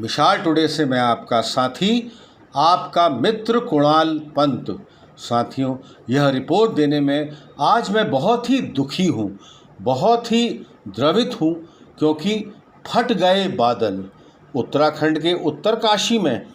विशाल today से मैं आपका साथी, आपका मित्र कुणाल पंत। साथियों, यह रिपोर्ट देने में आज मैं बहुत ही दुखी हूँ, बहुत ही द्रवित हूँ, क्योंकि फट गए बादल। उत्तराखंड के उत्तरकाशी में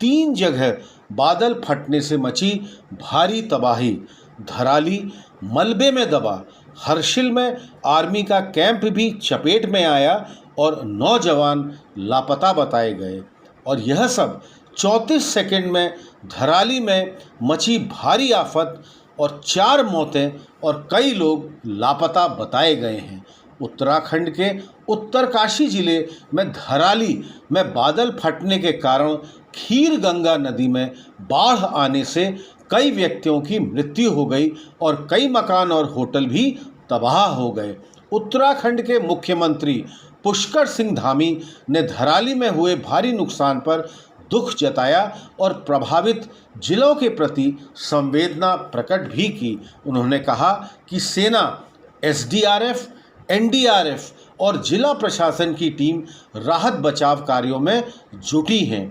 3 जगह बादल फटने से मची भारी तबाही। धराली मलबे में दबा, हर्षिल में आर्मी का कैंप भी चपेट में आया और 9 जवान लापता बताए गए। और यह सब 34 सेकंड में धराली में मची भारी आफत और 4 मौतें और कई लोग लापता बताए गए हैं। उत्तराखंड के उत्तरकाशी जिले में धराली में बादल फटने के कारण खीर गंगा नदी में बाढ़ आने से कई व्यक्तियों की मृत्यु हो गई और कई मकान और होटल भी तबाह हो गए। उत्तराखंड के मुख्यमंत्री पुष्कर सिंह धामी ने धराली में हुए भारी नुकसान पर दुख जताया और प्रभावित जिलों के प्रति संवेदना प्रकट भी की। उन्होंने कहा कि सेना, एसडीआरएफ, एनडीआरएफ और जिला प्रशासन की टीम राहत बचाव कार्यों में जुटी हैं।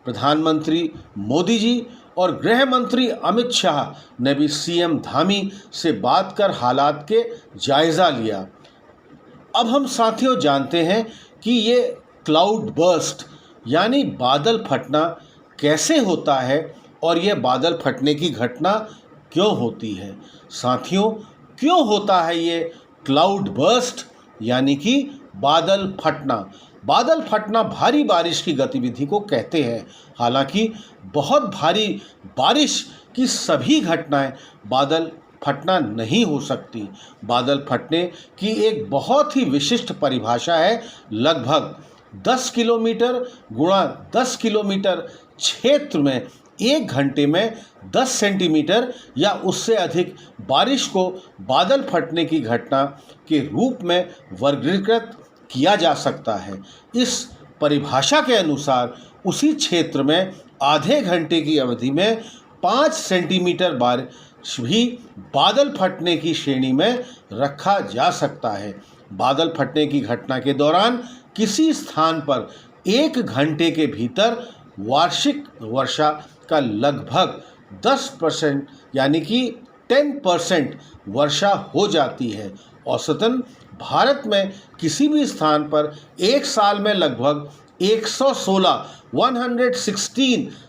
प्रधानमंत्री मोदी जी और गृह मंत्री अमित शाह ने भी सीएम धामी से बात कर हालात के जायज़ा लिया। अब हम साथियों जानते हैं कि ये क्लाउड बर्स्ट यानी बादल फटना कैसे होता है और ये बादल फटने की घटना क्यों होती है। साथियों, क्यों होता है ये क्लाउड बर्स्ट यानी कि बादल फटना। बादल फटना भारी बारिश की गतिविधि को कहते हैं। हालांकि बहुत भारी बारिश की सभी घटनाएं बादल फटना नहीं हो सकती। बादल फटने की एक बहुत ही विशिष्ट परिभाषा है। लगभग 10 किलोमीटर गुणा 10 किलोमीटर क्षेत्र में 1 घंटे में 10 सेंटीमीटर या उससे अधिक बारिश को बादल फटने की घटना के रूप में वर्गीकृत किया जा सकता है। इस परिभाषा के अनुसार उसी क्षेत्र में आधे घंटे की अवधि में 5 सेंटीमीटर बारिश भी बादल फटने की श्रेणी में रखा जा सकता है। बादल फटने की घटना के दौरान किसी स्थान पर 1 घंटे के भीतर वार्षिक वर्षा का लगभग 10% यानी कि 10% वर्षा हो जाती है। औसतन भारत में किसी भी स्थान पर एक साल में लगभग 116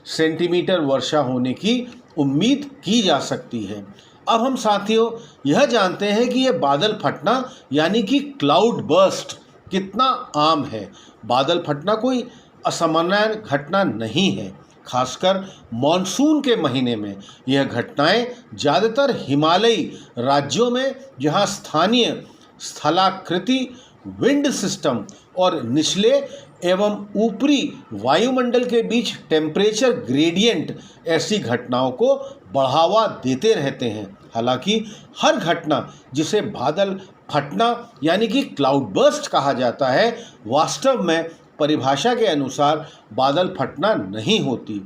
सेंटीमीटर वर्षा होने की उम्मीद की जा सकती है। अब हम साथियों यह जानते हैं कि यह बादल फटना यानी कि क्लाउड बर्स्ट कितना आम है। बादल फटना कोई असामान्य घटना नहीं है। खासकर मॉनसून के महीने में यह घटनाएं ज़्यादातर हिमालयी राज्यों में, जहां स्थानीय स्थलाकृति विंड सिस्टम और निचले एवं ऊपरी वायुमंडल के बीच टेम्परेचर ग्रेडियंट ऐसी घटनाओं को बढ़ावा देते रहते हैं। हालांकि हर घटना जिसे बादल फटना यानी कि क्लाउड बर्स्ट कहा जाता है, वास्तव में परिभाषा के अनुसार बादल फटना नहीं होती।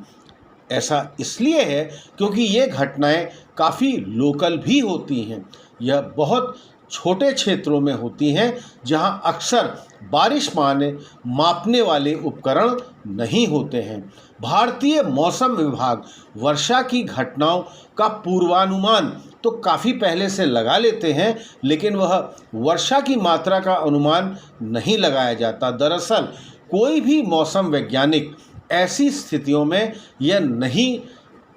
ऐसा इसलिए है क्योंकि ये घटनाएं काफ़ी लोकल भी होती हैं। यह बहुत छोटे क्षेत्रों में होती हैं जहां अक्सर बारिश मापने वाले उपकरण नहीं होते हैं। भारतीय मौसम विभाग वर्षा की घटनाओं का पूर्वानुमान तो काफ़ी पहले से लगा लेते हैं, लेकिन वह वर्षा की मात्रा का अनुमान नहीं लगाया जाता। दरअसल कोई भी मौसम वैज्ञानिक ऐसी स्थितियों में यह नहीं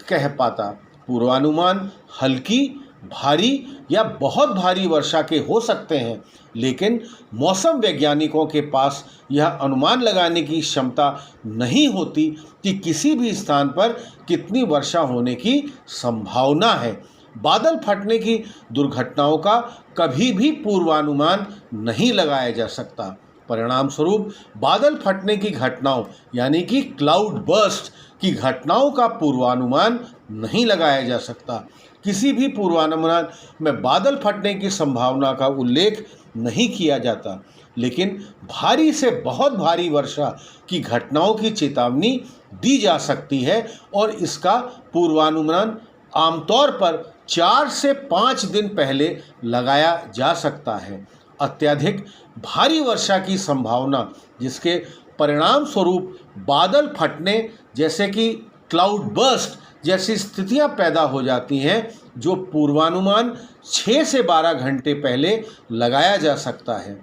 कह पाता। पूर्वानुमान हल्की, भारी या बहुत भारी वर्षा के हो सकते हैं, लेकिन मौसम वैज्ञानिकों के पास यह अनुमान लगाने की क्षमता नहीं होती कि किसी भी स्थान पर कितनी वर्षा होने की संभावना है। बादल फटने की दुर्घटनाओं का कभी भी पूर्वानुमान नहीं लगाया जा सकता। परिणाम स्वरूप बादल फटने की घटनाओं यानी कि क्लाउड बर्स्ट की घटनाओं का पूर्वानुमान नहीं लगाया जा सकता। किसी भी पूर्वानुमान में बादल फटने की संभावना का उल्लेख नहीं किया जाता, लेकिन भारी से बहुत भारी वर्षा की घटनाओं की चेतावनी दी जा सकती है और इसका पूर्वानुमान आमतौर पर 4 से 5 दिन पहले लगाया जा सकता है। अत्यधिक भारी वर्षा की संभावना, जिसके परिणाम स्वरूप बादल फटने जैसे कि क्लाउड बर्स्ट जैसी स्थितियां पैदा हो जाती हैं, जो पूर्वानुमान 6 से 12 घंटे पहले लगाया जा सकता है।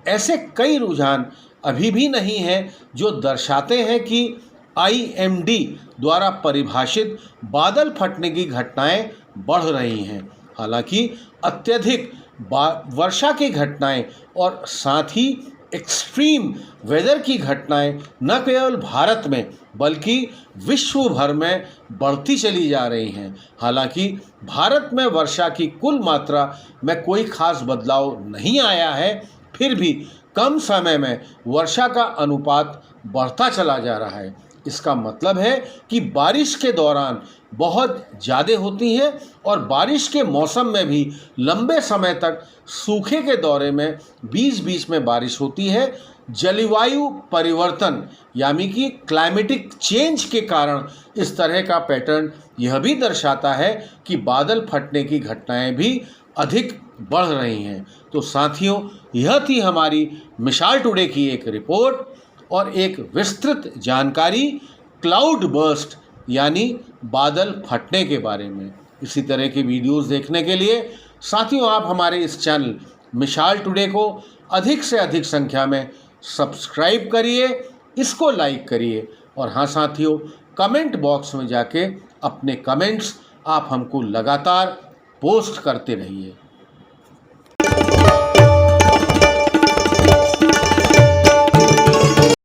ऐसे कई रुझान अभी भी नहीं हैं जो दर्शाते हैं कि IMD द्वारा परिभाषित बादल फटने की घटनाएं बढ़ रही हैं। हालांकि अत्यधिक वर्षा की घटनाएं और साथ ही एक्सट्रीम वेदर की घटनाएं न केवल भारत में बल्कि विश्व भर में बढ़ती चली जा रही हैं। हालांकि भारत में वर्षा की कुल मात्रा में कोई खास बदलाव नहीं आया है, फिर भी कम समय में वर्षा का अनुपात बढ़ता चला जा रहा है। इसका मतलब है कि बारिश के दौरान बहुत ज़्यादा होती हैं और बारिश के मौसम में भी लंबे समय तक सूखे के दौरे में बीच बीच में बारिश होती है। जलवायु परिवर्तन यानी कि क्लाइमेटिक चेंज के कारण इस तरह का पैटर्न यह भी दर्शाता है कि बादल फटने की घटनाएं भी अधिक बढ़ रही हैं। तो साथियों, यह थी हमारी मिसाल टुडे की एक रिपोर्ट और एक विस्तृत जानकारी क्लाउड बर्स्ट यानी बादल फटने के बारे में। इसी तरह के वीडियोस देखने के लिए साथियों आप हमारे इस चैनल मिसाल टुडे को अधिक से अधिक संख्या में सब्सक्राइब करिए, इसको लाइक करिए और हाँ साथियों, कमेंट बॉक्स में जाके अपने कमेंट्स आप हमको लगातार पोस्ट करते रहिए।